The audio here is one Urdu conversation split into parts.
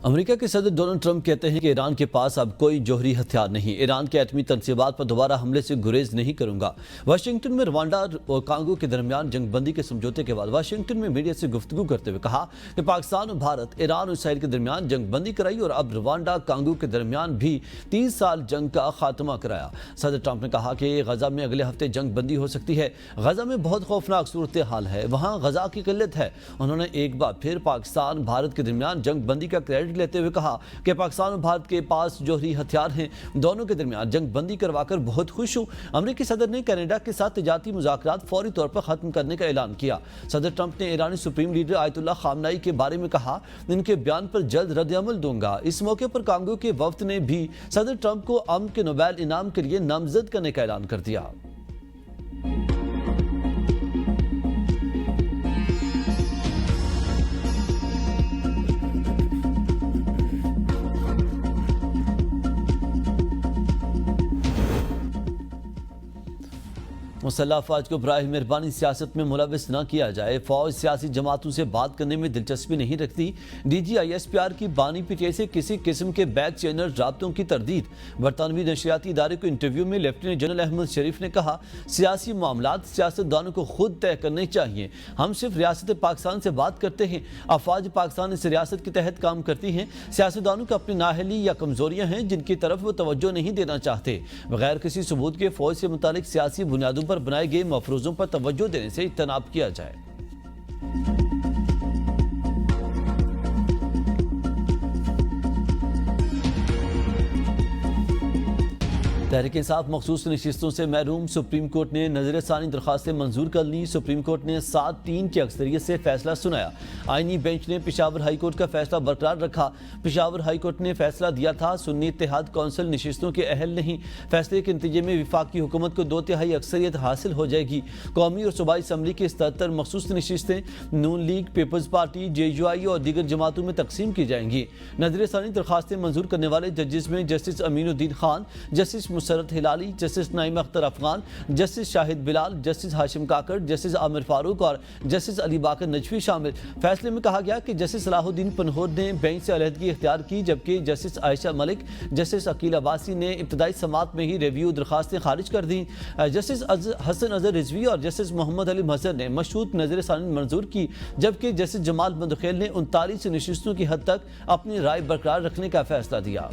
امریکہ کے صدر ڈونلڈ ٹرمپ کہتے ہیں کہ ایران کے پاس اب کوئی جوہری ہتھیار نہیں، ایران کے ایٹمی تنصیبات پر دوبارہ حملے سے گریز نہیں کروں گا۔ واشنگٹن میں روانڈا اور کانگو کے درمیان جنگ بندی کے سمجھوتے کے بعد واشنگٹن میں میڈیا سے گفتگو کرتے ہوئے کہا کہ پاکستان اور بھارت، ایران اور اسرائیل کے درمیان جنگ بندی کرائی اور اب روانڈا کانگو کے درمیان بھی 30 سال جنگ کا خاتمہ کرایا۔ صدر ٹرمپ نے کہا کہ غزہ میں اگلے ہفتے جنگ بندی ہو سکتی ہے۔ غزہ میں بہت خوفناک صورتحال ہے، وہاں غذا کی قلت ہے۔ انہوں نے ایک بار پھر پاکستان بھارت کے درمیان جنگ بندی کا کریڈٹ لیتے ہوئے کہا کہ پاکستان اور بھارت کے پاس جوہری ہتھیار ہیں، دونوں کے درمیان جنگ بندی کروا کر بہت خوش ہوں۔ امریکی صدر نے کینیڈا کے ساتھ تجارتی مذاکرات فوری طور پر ختم کرنے کا اعلان کیا۔ صدر ٹرمپ نے ایرانی سپریم لیڈر آیت اللہ خامنائی کے بارے میں کہا، ان کے بیان پر جلد رد عمل دوں گا۔ اس موقع پر کانگو کے وفد نے بھی صدر ٹرمپ کو امن کے نوبیل انعام کے لیے نامزد کرنے کا اعلان کر دیا۔ مسلح افواج کو براہ مہربانی سیاست میں ملوث نہ کیا جائے۔ فوج سیاسی جماعتوں سے بات کرنے میں دلچسپی نہیں رکھتی۔ D G I S P R کی بانی پی ٹی آئی سے کسی قسم کے بیک چینل رابطوں کی تردید۔ برطانوی نشریاتی ادارے کو انٹرویو میں لیفٹیننٹ جنرل احمد شریف نے کہا، سیاسی معاملات سیاستدانوں کو خود طے کرنے چاہیے، ہم صرف ریاست پاکستان سے بات کرتے ہیں۔ افواج پاکستان اس ریاست کے تحت کام کرتی ہیں۔ سیاستدانوں کو اپنی نااہلی یا کمزوریاں ہیں جن کی طرف وہ توجہ نہیں دینا چاہتے۔ بغیر کسی ثبوت کے فوج سے متعلق سیاسی بنیادوں پر بنائے گئے مفروضوں پر توجہ دینے سے اجتناب کیا جائے۔ تحریک انصاف مخصوص نشستوں سے محروم، سپریم کورٹ نے نظر ثانی درخواستیں منظور کر لیں۔ سپریم کورٹ نے 7-3 کی اکثریت سے فیصلہ سنایا۔ آئینی بینچ نے پشاور ہائی کورٹ کا فیصلہ برقرار رکھا۔ پشاور ہائی کورٹ نے فیصلہ دیا تھا، سنی اتحاد کونسل نشستوں کے اہل نہیں۔ فیصلے کے نتیجے میں وفاقی حکومت کو 2/3 اکثریت حاصل ہو جائے گی۔ قومی اور صوبائی اسمبلی کی 77 مخصوص نشستیں Noon League, Peoples Party, J U I اور دیگر جماعتوں میں تقسیم کی جائیں گی۔ نظر ثانی درخواستیں منظور کرنے والے ججز میں جسٹس امین الدین خان، جسٹس مسرت ہلالی، جسٹس نعیم اختر افغان، جسٹس شاہد بلال، جسٹس ہاشم کاکڑ، جسٹس عامر فاروق اور جسٹس علی باقر نجفی شامل۔ فیصلے میں کہا گیا کہ جسٹس صلاح الدین پنہور نے بینچ سے علیحدگی اختیار کی، جبکہ جسٹس عائشہ ملک، جسٹس عقیل عباسی نے ابتدائی سماعت میں ہی ریویو درخواستیں خارج کر دیں۔ جسٹس حسن اظہر رضوی اور جسٹس محمد علی مظہر نے مشروط نظر ثانی منظور کی، جبکہ جسٹس جمال بندخیل نے 39 نشستوں کی حد تک اپنی رائے برقرار رکھنے کا فیصلہ دیا۔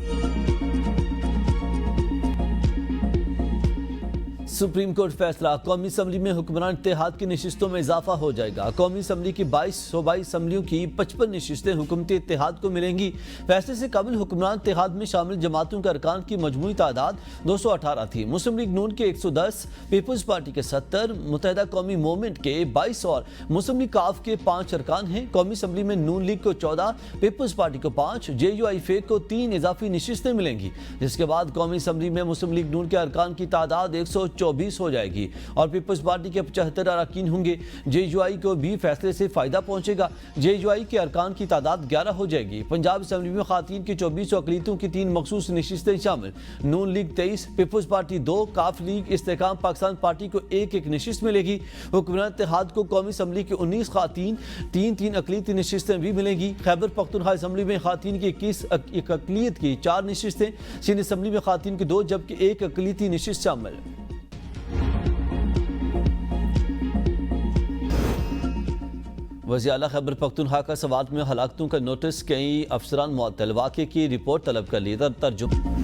سپریم کورٹ فیصلہ، قومی اسمبلی میں حکمران اتحاد کی نشستوں میں اضافہ ہو جائے گا۔ قومی اسمبلی کی 22 صوبائی اسمبلیوں کی 55 نشستیں حکومتی اتحاد کو ملیں گی۔ فیصلے سے قبل حکمران اتحاد میں شامل جماعتوں کے ارکان کی مجموعی تعداد 218 تھی۔ مسلم لیگ نون کے 110، پیپلز پارٹی کے 70، متحدہ قومی موومنٹ کے 22 اور مسلم لیگ کاف کے 5 ارکان ہیں۔ قومی اسمبلی میں نون لیگ کو 14، پیپلز پارٹی کو 5، جے یو آئی فیک کو 3 اضافی نشستیں ملیں گی، جس کے بعد قومی اسمبلی میں مسلم لیگ نون کے ارکان کی تعداد 124 ہو جائے گی اور پیپلز پارٹی کے 75 اراکین ہوں گے۔ جے یو آئی کو بھی فیصلے سے فائدہ پہنچے گا۔ جے یو آئی کے ارکان کی تعداد 11 ہو جائے گی۔ پنجاب اسمبلی میں خواتین کی 24 اور اقلیتوں کی 3 مخصوص نشستیں شامل، نون لیگ 23، پیپلز پارٹی 2، کاف لیگ استحکام پاکستان پارٹی کو 1 نشست ملے گی۔ حکمران اتحاد کو قومی اسمبلی کی 19 خواتین، 3 اقلیتی نشستیں بھی ملیں گی۔ خیبر پختونخوا اسمبلی میں خواتین کی 21، ایک اقلیت کی 4 نشستیں، سندھ اسمبلی میں خواتین کی 2 جبکہ 1 اقلیتی نشست شامل۔ وزیر اعلیٰ خیبر پختونخوا کا سوات میں ہلاکتوں کا نوٹس، کئی افسران معطل، واقعے کی رپورٹ طلب کر لی۔ ترجمہ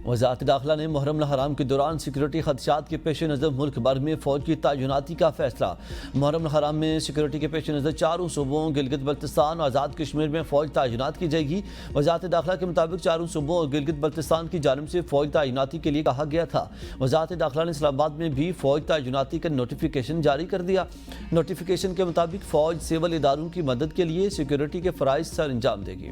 وزارت داخلہ نے محرم الحرام کے دوران سیکیورٹی خدشات کے پیش نظر ملک بھر میں فوج کی تعیناتی کا فیصلہ۔ محرم الحرام میں سیکیورٹی کے پیش نظر 4 صوبوں گلگت بلتستان اور آزاد کشمیر میں فوج تعینات کی جائے گی۔ وزارت داخلہ کے مطابق 4 صوبوں اور گلگت بلتستان کی جانب سے فوج تعیناتی کے لیے کہا گیا تھا۔ وزارت داخلہ نے اسلام آباد میں بھی فوج تعیناتی کا نوٹیفیکیشن جاری کر دیا۔ نوٹیفیکیشن کے مطابق فوج سول اداروں کی مدد کے لیے سیکیورٹی کے فرائض سر انجام دے گی۔